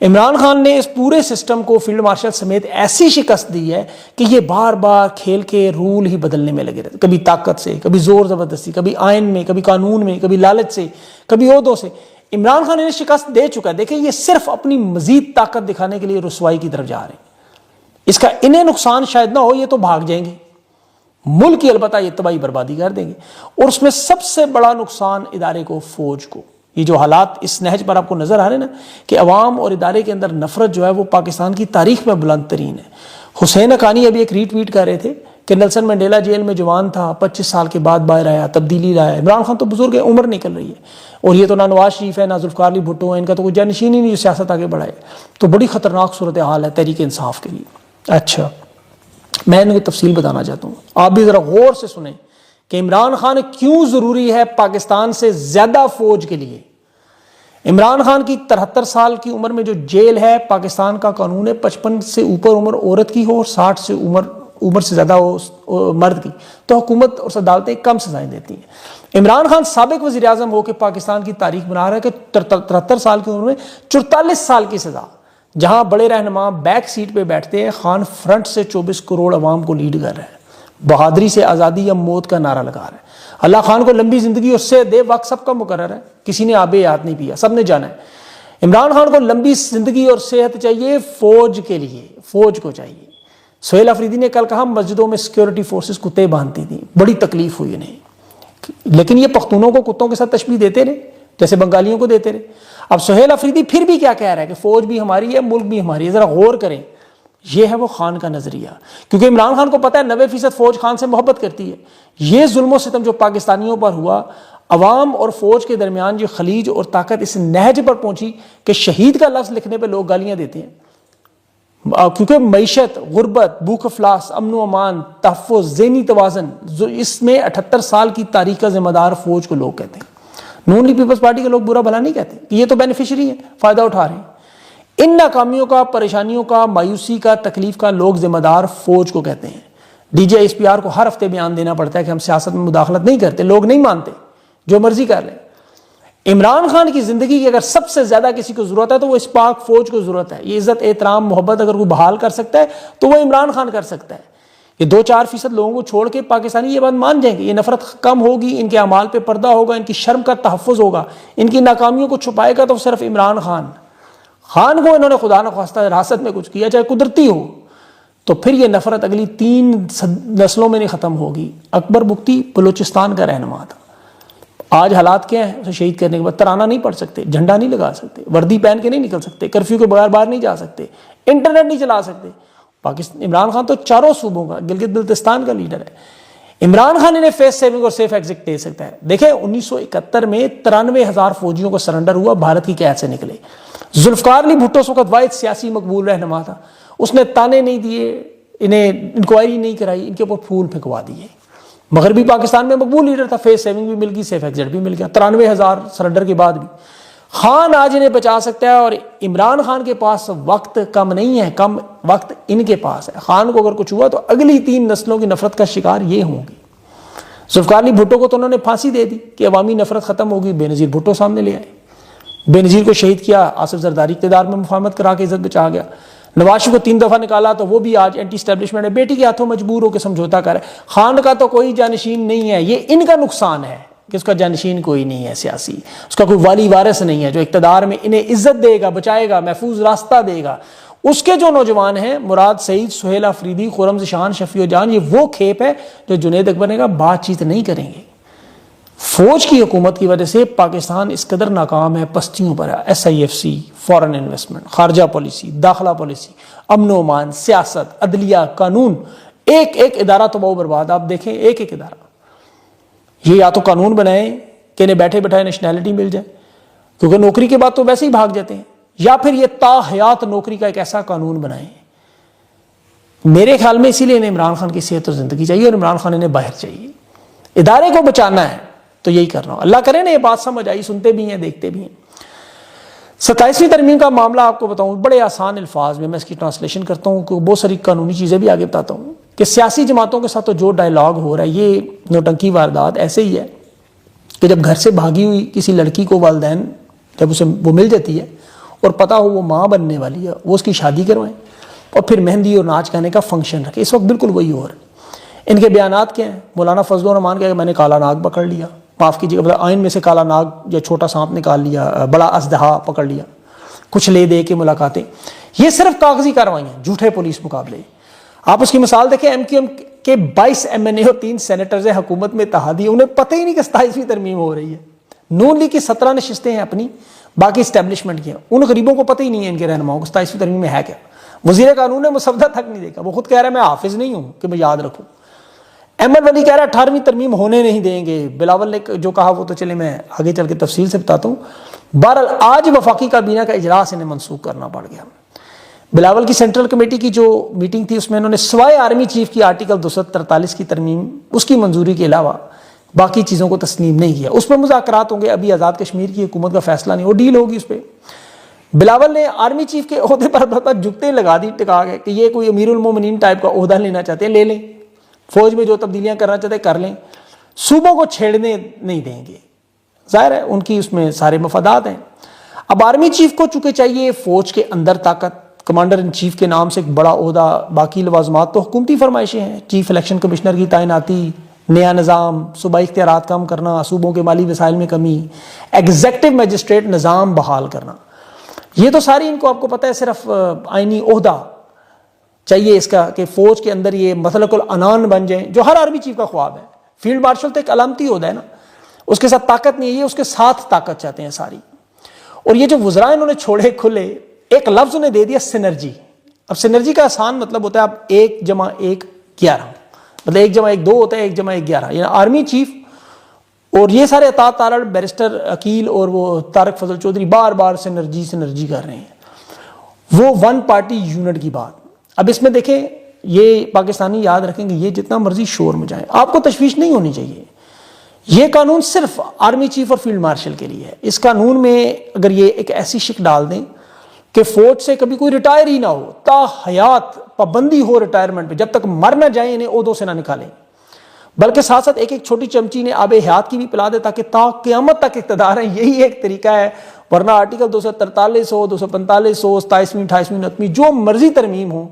عمران خان نے اس پورے سسٹم کو فیلڈ مارشل سمیت ایسی شکست دی ہے کہ یہ بار بار کھیل کے رول ہی بدلنے میں لگے رہتے، کبھی طاقت سے، کبھی زور زبردستی، کبھی آئین میں، کبھی قانون میں، کبھی لالچ سے، کبھی عہدوں سے۔ عمران خان انہیں شکست دے چکا ہے۔ دیکھیں یہ صرف اپنی مزید طاقت دکھانے کے لیے رسوائی کی طرف جا رہے ہیں۔ اس کا انہیں نقصان شاید نہ ہو، یہ تو بھاگ جائیں گے ملک کی، البتہ یہ تباہی بربادی کر دیں گے، اور اس میں سب سے بڑا نقصان ادارے کو، فوج کو۔ یہ جو حالات اس نہج پر آپ کو نظر آ رہے ہیں نا کہ عوام اور ادارے کے اندر نفرت جو ہے وہ پاکستان کی تاریخ میں بلند ترین ہے۔ حسین حقانی ابھی ایک ری ٹویٹ کر رہے تھے کہ نیلسن منڈیلا جیل میں جوان تھا، 25 سال کے بعد باہر آیا، تبدیلی لایا۔ عمران خان تو بزرگ ہے، عمر نکل رہی ہے، اور یہ تو نہ نواز شریف ہے، نہ ذوالفقار علی بھٹو ہے، ان کا تو کوئی جانشین ہی نہیں جو سیاست آگے بڑھائے۔ تو بڑی خطرناک صورتحال ہے تحریک انصاف کے لیے۔ اچھا، میں ان کی تفصیل بتانا چاہتا ہوں، آپ بھی ذرا غور سے سنیں کہ عمران خان کیوں ضروری ہے پاکستان سے زیادہ فوج کے لیے۔ عمران خان کی 73 سال کی عمر میں جو جیل ہے، پاکستان کا قانون ہے 55 سے اوپر عمر عورت کی ہو اور 60 سے عمر سے زیادہ ہو مرد کی، تو حکومت اور عدالتیں کم سزائیں دیتی ہیں۔ عمران خان سابق وزیر اعظم ہو کے پاکستان کی تاریخ بنا رہا ہے کہ 73 سال کی عمر میں 44 سال کی سزا، جہاں بڑے رہنما بیک سیٹ پہ بیٹھتے ہیں، خان فرنٹ سے 24 کروڑ عوام کو لیڈ کر رہے ہیں، بہادری سے آزادی یا موت کا نعرہ لگا رہے ہیں۔ اللہ خان کو لمبی زندگی اور صحت دے، وقت سب کا مقرر ہے، کسی نے آب حیات نہیں پیا، سب نے جانا ہے۔ عمران خان کو لمبی زندگی اور صحت چاہیے فوج کے لیے، فوج کو چاہیے۔ سہیل افریدی نے کل کہا مسجدوں میں سیکیورٹی فورسز کتے باندھتی تھیں، بڑی تکلیف ہوئی انہیں، لیکن یہ پختونوں کو کتوں کے ساتھ تشبیہ دیتے رہے جیسے بنگالیوں کو دیتے رہے۔ اب سہیل افریدی پھر بھی کیا کہہ رہا ہے کہ فوج بھی ہماری ہے، ملک بھی ہماری ہے، ذرا غور کریں۔ یہ ہے وہ خان کا نظریہ، کیونکہ عمران خان کو پتا ہے 90% فوج خان سے محبت کرتی ہے۔ یہ ظلم و ستم جو پاکستانیوں پر ہوا، عوام اور فوج کے درمیان جو خلیج اور طاقت اس نہج پر پہنچی کہ شہید کا لفظ لکھنے پہ لوگ گالیاں دیتے ہیں، کیونکہ معیشت، غربت، بھوک افلاس، امن و امان، تحفظ، ذہنی توازن، اس میں 78 سال کی تاریخ کا ذمہ دار فوج کو لوگ کہتے ہیں۔ نون لیگ پیپلز پارٹی کے لوگ برا بھلا نہیں کہتے کہ یہ تو بینیفیشری ہیں، فائدہ اٹھا رہے ہیں۔ ان ناکامیوں کا، پریشانیوں کا، مایوسی کا، تکلیف کا لوگ ذمہ دار فوج کو کہتے ہیں۔ D G S P R کو ہر ہفتے بیان دینا پڑتا ہے کہ ہم سیاست میں مداخلت نہیں کرتے، لوگ نہیں مانتے، جو مرضی کر لیں۔ عمران خان کی زندگی کی اگر سب سے زیادہ کسی کو ضرورت ہے تو وہ اس پاک فوج کو ضرورت ہے۔ یہ عزت، احترام، محبت اگر کوئی بحال کر سکتا ہے تو وہ عمران خان کر سکتا ہے۔ یہ 2-4% لوگوں کو چھوڑ کے پاکستانی یہ بات مان جائیں گے، یہ نفرت کم ہوگی، ان کے اعمال پہ پردہ ہوگا، ان کی شرم کا تحفظ ہوگا، ان کی ناکامیوں کو چھپائے گا تو صرف عمران خان کو انہوں نے خدا نخواستہ حراست میں کچھ کیا، چاہے قدرتی ہو، تو پھر یہ نفرت اگلی 3 نسلوں میں نہیں ختم ہوگی۔ اکبر بگٹی بلوچستان کا رہنما تھا، آج حالات کیا ہیں؟ اسے شہید کرنے کے بعد ترانہ نہیں پڑھ سکتے، جھنڈا نہیں لگا سکتے، وردی پہن کے نہیں نکل سکتے، کرفیو کے بغیر باہر نہیں جا سکتے، انٹرنیٹ نہیں چلا سکتے۔ پاکستان عمران خان تو 4 صوبوں کا، گلگت بلتستان کا لیڈر ہے۔ عمران خان انہیں فیس سیونگ اور سیف ایگزٹ دے سکتا ہے۔ دیکھیں 1971 میں 93,000 فوجیوں کو سرنڈر ہوا، بھارت کی قید سے نکلے۔ ذوالفقار علی بھٹو اس وقت واحد سیاسی مقبول رہنما تھا، اس نے تانے نہیں دیے، انہیں انکوائری نہیں کرائی، ان کے اوپر پھول پھینکوا دیے۔ مغربی پاکستان میں مقبول لیڈر تھا، فیس سیونگ بھی مل گئی، سیف ایگزٹ بھی مل گیا، 93,000 سرنڈر کے بعد بھی۔ خان آج انہیں بچا سکتا ہے، اور عمران خان کے پاس وقت کم نہیں ہے، کم وقت ان کے پاس ہے۔ خان کو اگر کچھ ہوا تو اگلی 3 نسلوں کی نفرت کا شکار یہ ہوں گی۔ ذوالفقار علی بھٹو کو تو انہوں نے پھانسی دے دی کہ عوامی نفرت ختم ہوگی، بے نظیر بھٹو سامنے لے آئے، بے نظیر کو شہید کیا، آصف زرداری اقتدار میں مفاہمت کرا کے عزت بچا گیا، نواز شریف کو 3 دفعہ نکالا تو وہ بھی آج اینٹی اسٹیبلشمنٹ ہے، بیٹی کے ہاتھوں مجبور ہو کے سمجھوتا کر ہے۔ خان کا تو کوئی جانشین نہیں ہے، یہ ان کا نقصان ہے کہ اس کا جانشین کوئی نہیں ہے سیاسی، اس کا کوئی والی وارث نہیں ہے جو اقتدار میں انہیں عزت دے گا، بچائے گا، محفوظ راستہ دے گا۔ اس کے جو نوجوان ہیں، مراد سعید، سہیل افریدی، خرم ذیشان، شفیع جان، یہ وہ کھیپ ہے جو جنید اکبر نے کہا بات چیت نہیں کریں گے۔ فوج کی حکومت کی وجہ سے پاکستان اس قدر ناکام ہے، پستیوں پر ہے، SIFC، فورن انویسٹمنٹ، خارجہ پالیسی، داخلہ پالیسی، امن و امان، سیاست، عدلیہ، قانون، ایک ایک ادارہ تباہ و برباد۔ آپ دیکھیں ایک ایک ادارہ، یہ یا تو قانون بنائیں کہ انہیں بیٹھے بیٹھائے نیشنلٹی مل جائے، کیونکہ نوکری کے بعد تو ویسے ہی بھاگ جاتے ہیں، یا پھر یہ تا حیات نوکری کا ایک ایسا قانون بنائیں۔ میرے خیال میں اسی لیے انہیں عمران خان کی صحت اور زندگی چاہیے، اور عمران خان انہیں باہر چاہیے۔ ادارے کو بچانا ہے تو یہی کرنا ہو۔ اللہ کرے نا یہ بات سمجھ آئی، سنتے بھی ہیں، دیکھتے بھی ہیں۔ 27ویں ترمیم کا معاملہ آپ کو بتاؤں بڑے آسان الفاظ میں، میں اس کی ٹرانسلیشن کرتا ہوں کہ بہت ساری قانونی چیزیں بھی آگے بتاتا ہوں کہ سیاسی جماعتوں کے ساتھ تو جو ڈائلاگ ہو رہا ہے، یہ نوٹنکی واردات ایسے ہی ہے کہ جب گھر سے بھاگی ہوئی کسی لڑکی کو والدین جب اسے وہ مل جاتی ہے اور پتہ ہو وہ ماں بننے والی ہے، وہ اس کی شادی کروائیں اور پھر مہندی اور ناچ گانے کا فنکشن رکھے. اس وقت بالکل وہی ہو رہا ہے. ان کے بیانات کیا ہیں؟ مولانا فضل الرحمان کہا کہ میں نے کالا ناگ پکڑ لیا، معاف کیجیے گا، آئین میں سے کالا ناگ یا چھوٹا سانپ نکال لیا، بڑا اژدہا پکڑ لیا، کچھ لے دے کے ملاقاتیں. یہ صرف کاغذی کارروائیاں، جھوٹے پولیس مقابلے. آپ اس کی مثال دیکھیں، ایم کیو ایم کے 22 MNA اور 3 سینیٹرز ہیں حکومت میں اتحادی، انہیں پتہ ہی نہیں کہ 27ویں ترمیم ہو رہی ہے. نون لیگ کی 17 نشستیں ہیں اپنی، باقی اسٹیبلشمنٹ کی ہیں. ان غریبوں کو پتہ ہی نہیں ہے ان کے رہنماؤں کو 27ویں ترمیم میں ہے کیا. وزیر قانون نے مسودہ تک نہیں دیکھا، وہ خود کہہ رہا ہے میں حافظ نہیں ہوں کہ میں یاد رکھوں. احمد ولی کہہ رہا ہے 18ویں ترمیم ہونے نہیں دیں گے. بلاول نے جو کہا وہ تو چلے میں آگے چل کے تفصیل سے بتاتا ہوں. بہرحال آج وفاقی کابینہ کا اجلاس انہیں منسوخ کرنا پڑ گیا. بلاول کی سینٹرل کمیٹی کی جو میٹنگ تھی اس میں انہوں نے سوائے آرمی چیف کی آرٹیکل 243 کی ترمیم اس کی منظوری کے علاوہ باقی چیزوں کو تسلیم نہیں کیا. اس پہ مذاکرات ہوں گے، ابھی آزاد کشمیر کی حکومت کا فیصلہ نہیں، وہ ڈیل ہوگی اس پہ. بلاول نے آرمی چیف کے عہدے پر جگتے لگا دی ٹکا کے کہ یہ کوئی امیر المومنین ٹائپ کا عہدہ لینا چاہتے ہیں لے لیں، فوج میں جو تبدیلیاں کرنا چاہتے ہیں کر لیں، صوبوں کو چھیڑنے نہیں دیں گے. ظاہر ہے ان کی اس میں سارے مفادات ہیں. اب آرمی چیف کو چونکہ چاہیے فوج کے اندر طاقت، کمانڈر ان چیف کے نام سے ایک بڑا عہدہ، باقی لوازمات تو حکومتی فرمائشیں ہیں، چیف الیکشن کمشنر کی تعیناتی، نیا نظام، صوبائی اختیارات کم کرنا، صوبوں کے مالی وسائل میں کمی، ایگزیکٹو میجسٹریٹ نظام بحال کرنا. یہ تو ساری ان کو آپ کو پتہ ہے صرف آئینی عہدہ چاہیے اس کا کہ فوج کے اندر یہ مطلق العنان بن جائیں، جو ہر آرمی چیف کا خواب ہے. فیلڈ مارشل تو ایک علامتی عہدہ ہے نا، اس کے ساتھ طاقت نہیں ہے، یہ اس کے ساتھ طاقت چاہتے ہیں ساری. اور یہ جو وزراء انہوں نے چھوڑے کھلے، ایک لفظ انہیں دے دیا سینرجی. اب سینرجی کا آسان مطلب ہوتا ہے اب 1 + 1 11، مطلب 1 + 1 2 ہوتا ہے، 1 + 1 11. یعنی آرمی چیف اور یہ سارے اطاعت تالڑ بیرسٹر عقیل اور وہ طارق فضل چودھری بار بار سینرجی کر رہے ہیں، وہ ون پارٹی یونٹ کی بات. اب اس میں دیکھیں یہ پاکستانی یاد رکھیں گے، یہ جتنا مرضی شور مچائیں آپ کو تشویش نہیں ہونی چاہیے. یہ قانون صرف آرمی چیف اور فیلڈ مارشل کے لیے ہے. اس قانون میں اگر یہ ایک ایسی شک ڈال دیں کہ فوج سے کبھی کوئی ریٹائر ہی نہ ہو، تا حیات پابندی ہو ریٹائرمنٹ پہ، جب تک مر نہ جائیں انہیں عہدوں سے نہ نکالیں، بلکہ ساتھ ساتھ ایک چھوٹی چمچی نے آب حیات کی بھی پلا دے تاکہ تا قیامت تک اقتدار ہیں. یہی ایک طریقہ ہے، ورنہ آرٹیکل 243 ہو، 245 ہو، 27ویں 28ویں 29 جو مرضی ترمیم ہو،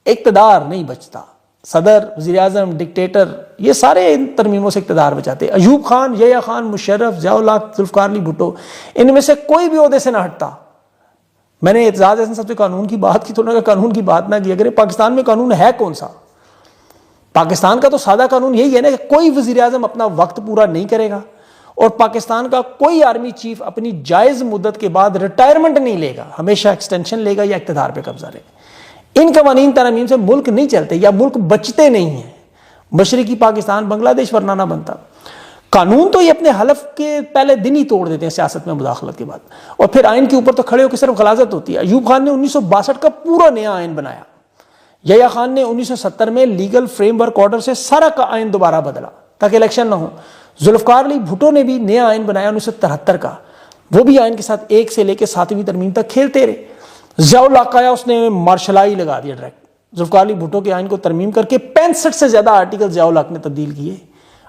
اقتدار نہیں بچتا. صدر، وزیر اعظم، ڈکٹیٹر، یہ سارے ان ترمیموں سے اقتدار بچاتے. ایوب خان، یحییٰ خان، مشرف، ضیاء الحق، ذوالفقار علی بھٹو، ان میں سے کوئی بھی عہدے سے نہ ہٹتا. میں نے اعتزاز احسن صاحب سے قانون کی بات کی تو انہوں نے قانون کی بات نہ کی. اگر پاکستان میں قانون ہے کون سا؟ پاکستان کا تو سادہ قانون یہی ہے نا کہ کوئی وزیر اعظم اپنا وقت پورا نہیں کرے گا اور پاکستان کا کوئی آرمی چیف اپنی جائز مدت کے بعد ریٹائرمنٹ نہیں لے گا، ہمیشہ ایکسٹینشن لے گا یا اقتدار پہ قبضہ رہے گا. ان قوانین ترامیم سے ملک نہیں چلتے یا ملک بچتے نہیں ہیں. مشرقی پاکستان بنگلہ دیش ورنہ نہ بنتا. قانون تو یہ اپنے حلف کے پہلے دن ہی توڑ دیتے ہیں سیاست میں مداخلت کے بعد، اور پھر آئین کے اوپر تو کھڑے ہو کے صرف غلاظت ہوتی ہے. ایوب خان نے 1962 کا پورا نیا آئین بنایا. یحییٰ خان نے 1970 میں لیگل فریم ورک آرڈر سے سارا کا آئین دوبارہ بدلا تاکہ الیکشن نہ ہو. ذوالفقار علی بھٹو نے بھی نیا آئین بنایا 1973 کا، وہ بھی آئین کے ساتھ 1 سے لے کے 7ویں ترمیم تک کھیلتے رہے. ضیاء الحق آیا، اس نے مارشلائی لگا دیا ڈائریکٹ. ذوالفقار علی بھٹو کے آئین کو ترمیم کر کے 65 سے زیادہ آرٹیکل ضیاء الحق نے تبدیل کیے.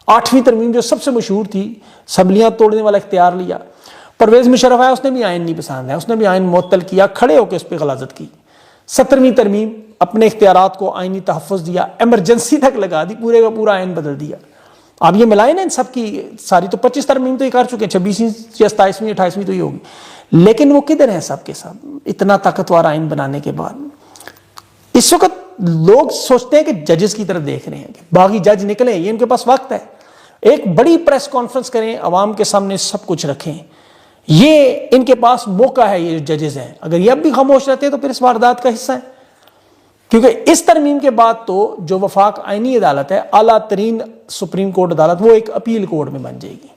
8ویں ترمیم جو سب سے مشہور تھی، اسمبلیاں توڑنے والا اختیار لیا. پرویز مشرف آیا، اس نے بھی آئین نہیں پسند ہے، اس نے بھی آئین معطل کیا، کھڑے ہو کے اس پہ غلاظت کی. 17ویں ترمیم اپنے اختیارات کو آئینی تحفظ دیا، ایمرجنسی تک لگا دی، پورے کا پورا آئین بدل دیا. اب یہ ملائیں نا ان سب کی ساری، تو 25 ترمیم تو یہ کر چکے ہیں، 26ویں یا 27ویں 28ویں تو یہ ہوگی. لیکن وہ کدھر ہیں سب کے سب اتنا طاقتور آئین بنانے کے بعد؟ اس وقت لوگ سوچتے ہیں کہ ججز کی طرف دیکھ رہے ہیں کہ باغی جج نکلیں، یہ ان کے پاس وقت ہے، ایک بڑی پریس کانفرنس کریں، عوام کے سامنے سب کچھ رکھیں. یہ ان کے پاس موقع ہے. یہ ججز ہیں، اگر یہ اب بھی خاموش رہتے ہیں تو پھر اس واردات کا حصہ ہے. کیونکہ اس ترمیم کے بعد تو جو وفاق آئینی عدالت ہے، اعلیٰ ترین سپریم کورٹ عدالت، وہ ایک اپیل کورٹ میں بن جائے گی.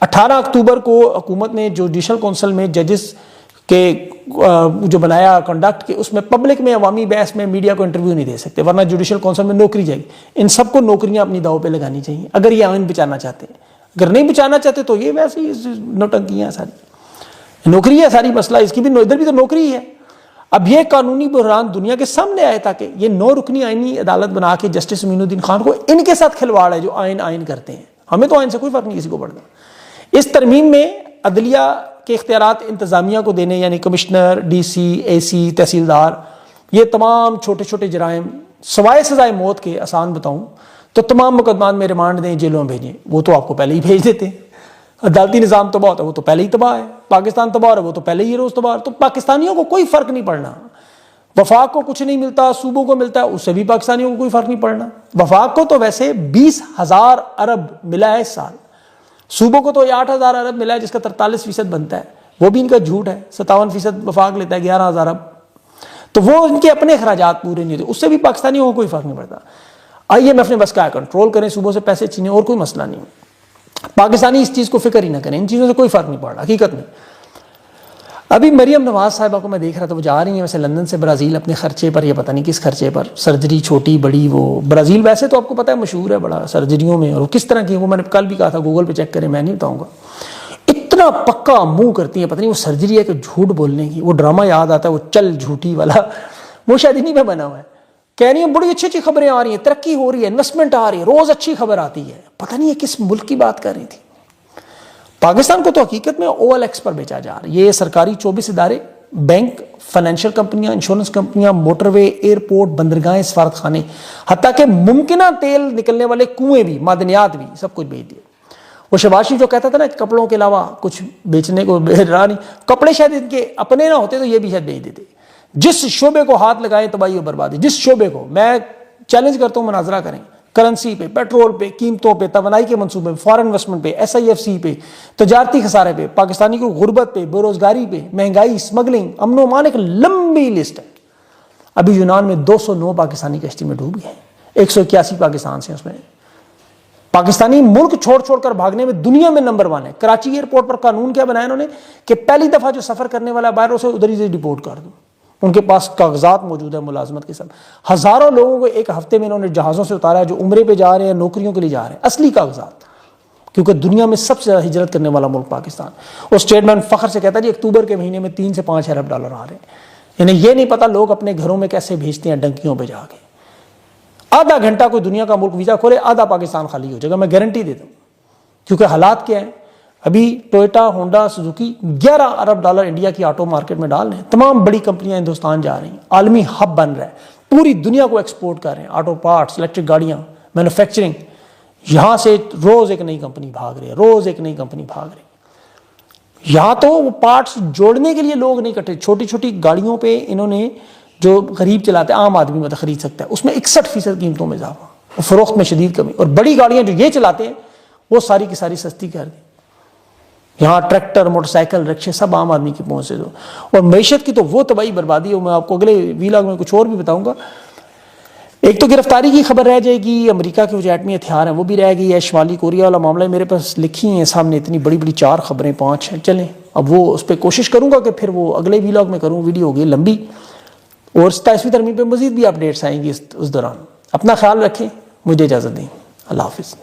18 اکتوبر کو حکومت نے جو جوڈیشل کونسل میں ججز کے جو بنایا کنڈکٹ کے، اس میں پبلک میں عوامی بحث میں میڈیا کو انٹرویو نہیں دے سکتے، ورنہ جوڈیشل کونسل میں نوکری جائے گی. ان سب کو نوکریاں اپنی داؤ پہ لگانی چاہیے اگر یہ آئین بچانا چاہتے ہیں. اگر نہیں بچانا چاہتے تو یہ ویسے ہی نوٹنکیاں ساری، نوکری ہے ساری مسئلہ، اس کی بھی ادھر بھی تو نوکری ہے. اب یہ قانونی بحران دنیا کے سامنے آئے تاکہ یہ 9 رکنی آئینی عدالت بنا کے جسٹس امین الدین خان کو ان کے ساتھ کھلواڑ ہے جو آئین کرتے ہیں. ہمیں تو آئین سے کوئی فرق نہیں کسی کو پڑتا. اس ترمیم میں عدلیہ کے اختیارات انتظامیہ کو دینے، یعنی کمشنر، ڈی سی، اے سی، تحصیلدار، یہ تمام چھوٹے چھوٹے جرائم سوائے سزائے موت کے آسان بتاؤں تو تمام مقدمات میں ریمانڈ دیں، جیلوں میں بھیجیں، وہ تو آپ کو پہلے ہی بھیج دیتے ہیں۔ عدالتی نظام تباہ ہوتا ہے وہ تو پہلے ہی تباہ ہے، پاکستان تباہ ہو رہا ہے وہ تو پہلے ہی روز تباہ، تو پاکستانیوں کو کوئی فرق نہیں پڑنا۔ وفاق کو کچھ نہیں ملتا، صوبوں کو ملتا ہے، اس سے بھی پاکستانیوں کو کوئی فرق نہیں پڑنا۔ وفاق کو تو ویسے 20,000 ارب ملا ہے اس سال، صوبوں کو تو 8,000 ارب ملا ہے جس کا 43% بنتا ہے، وہ بھی ان کا جھوٹ ہے۔ 57% وفاق لیتا ہے، 11,000 ارب، تو وہ ان کے اپنے اخراجات پورے نہیں ہوتے، اس سے بھی پاکستانیوں کو کوئی فرق نہیں پڑتا۔ آئیے میں اپنے بس کا کنٹرول کریں، صوبوں سے پیسے چھینیں، اور کوئی مسئلہ نہیں۔ پاکستانی اس چیز کو فکر ہی نہ کریں، ان چیزوں سے کوئی فرق نہیں پڑ رہا حقیقت میں۔ ابھی مریم نواز صاحبہ کو میں دیکھ رہا تھا، وہ جا رہی ہیں ویسے لندن سے برازیل اپنے خرچے پر، یا پتہ نہیں کس خرچے پر، سرجری چھوٹی بڑی، وہ برازیل ویسے تو آپ کو پتہ ہے مشہور ہے بڑا سرجریوں میں، اور وہ کس طرح کی، وہ میں نے کل بھی کہا تھا گوگل پہ چیک کریں، میں نہیں بتاؤں گا، اتنا پکا منہ کرتی ہیں، پتہ نہیں وہ سرجری ہے کہ جھوٹ بولنے کی، وہ ڈرامہ یاد آتا ہے وہ چل جھوٹی والا، وہ شاید انہیں پہ بنا ہوا ہے، کہہ رہی ہیں بڑی اچھی اچھی خبریں آ رہی ہیں، ترقی ہو رہی ہے، انویسٹمنٹ آ رہی ہے، روز اچھی خبر آتی ہے، پتہ نہیں یہ کس ملک کی بات کر رہی تھی۔ پاکستان کو تو حقیقت میں OLX پر بیچا جا رہا ہے، یہ سرکاری 24 ادارے، بینک، فائنینشیل کمپنیاں، انشورنس کمپنیاں، موٹر وے، ایئرپورٹ، بندرگاہیں، سفارت خانے، حتیٰ کہ ممکنہ تیل نکلنے والے کنویں بھی، معدنیات بھی، سب کچھ بیچ دیے۔ وہ شباز شریف جو کہتا تھا نا کہ کپڑوں کے علاوہ کچھ بیچنے کو رہا نہیں، کپڑے شاید ان کے اپنے نہ ہوتے تو یہ بھی شاید بیچ دیتے۔ جس شعبے کو ہاتھ لگائیں تباہی و بربادی، جس شعبے کو، میں چیلنج کرتا ہوں مناظرہ کریں، کرنسی پہ، پیٹرول پہ، قیمتوں پہ، توانائی کے منصوبے پہ، فارن انویسٹمنٹ پہ، SIFC پہ، تجارتی خسارے پہ، پاکستانی کو غربت پہ، بے روزگاری پہ، مہنگائی، اسمگلنگ، امن و امان، ایک لمبی لسٹ ہے۔ ابھی یونان میں 209 پاکستانی کشتی میں ڈوب گئے ہیں، 181 پاکستان سے، اس میں پاکستانی ملک چھوڑ چھوڑ کر بھاگنے میں دنیا میں نمبر 1 ہے۔ کراچی ایئرپورٹ پر قانون کیا بنایا انہوں نے کہ پہلی دفعہ جو سفر کرنے والا باہر اسے ادھر ہی سے ڈپورٹ کر دو، ان کے پاس کاغذات موجود ہے ملازمت کے سب۔ ہزاروں لوگوں کو ایک ہفتے میں انہوں نے جہازوں سے اتارا ہے جو عمرے پہ جا رہے ہیں، نوکریوں کے لیے جا رہے ہیں، اصلی کاغذات، کیونکہ دنیا میں سب سے زیادہ ہجرت کرنے والا ملک پاکستان۔ اور اسٹیٹ مین فخر سے کہتا ہے جی اکتوبر کے مہینے میں 3 سے 5 ارب ڈالر آ رہے ہیں، یعنی یہ نہیں پتا لوگ اپنے گھروں میں کیسے بھیجتے ہیں ڈنکیوں پہ جا کے۔ آدھا گھنٹہ کوئی دنیا کا ملک ویزا کھولے، آدھا پاکستان خالی ہو جائے گا، میں گارنٹی دیتا ہوں، کیونکہ حالات کیا ہیں۔ ابھی ٹوئٹا، ہونڈا، سوزوکی 11 ارب ڈالر انڈیا کی آٹو مارکیٹ میں ڈال رہے ہیں، تمام بڑی کمپنیاں ہندوستان جا رہی ہیں، عالمی ہب بن رہا ہے، پوری دنیا کو ایکسپورٹ کر رہے ہیں، آٹو پارٹس، الیکٹرک گاڑیاں، مینوفیکچرنگ، یہاں سے روز ایک نئی کمپنی بھاگ رہی ہے، روز ایک نئی کمپنی بھاگ رہی ہے۔ یہاں تو وہ پارٹس جوڑنے کے لیے لوگ نہیں کٹے، چھوٹی چھوٹی گاڑیوں پہ انہوں نے، جو غریب چلاتے ہیں، عام آدمی مطلب خرید سکتا ہے، اس میں 61% قیمتوں میں اضافہ، اور فروخت میں شدید کمی، اور بڑی گاڑیاں جو یہ چلاتے ہیں وہ ساری کی ساری سستی کر دی۔ یہاں ٹریکٹر، موٹر سائیکل، رکشے سب عام آدمی کی پہنچ سے دو، اور معیشت کی تو وہ تباہی بربادی ہے، میں آپ کو اگلے ویلاگ میں کچھ اور بھی بتاؤں گا۔ ایک تو گرفتاری کی خبر رہ جائے گی، امریکہ کے جو ایٹمی ہتھیار ہیں وہ بھی رہ گئی ہے، شمالی کوریا والا معاملہ میرے پاس لکھی ہیں سامنے، اتنی بڑی بڑی 4 خبریں 5 ہیں، چلیں اب وہ اس پہ کوشش کروں گا کہ پھر وہ اگلے ویلاگ میں کروں، ویڈیو ہوگی لمبی، اور 27ویں ترمیم پہ مزید بھی اپڈیٹس آئیں گی اس دوران۔ اپنا خیال رکھیں، مجھے اجازت دیں، اللہ حافظ۔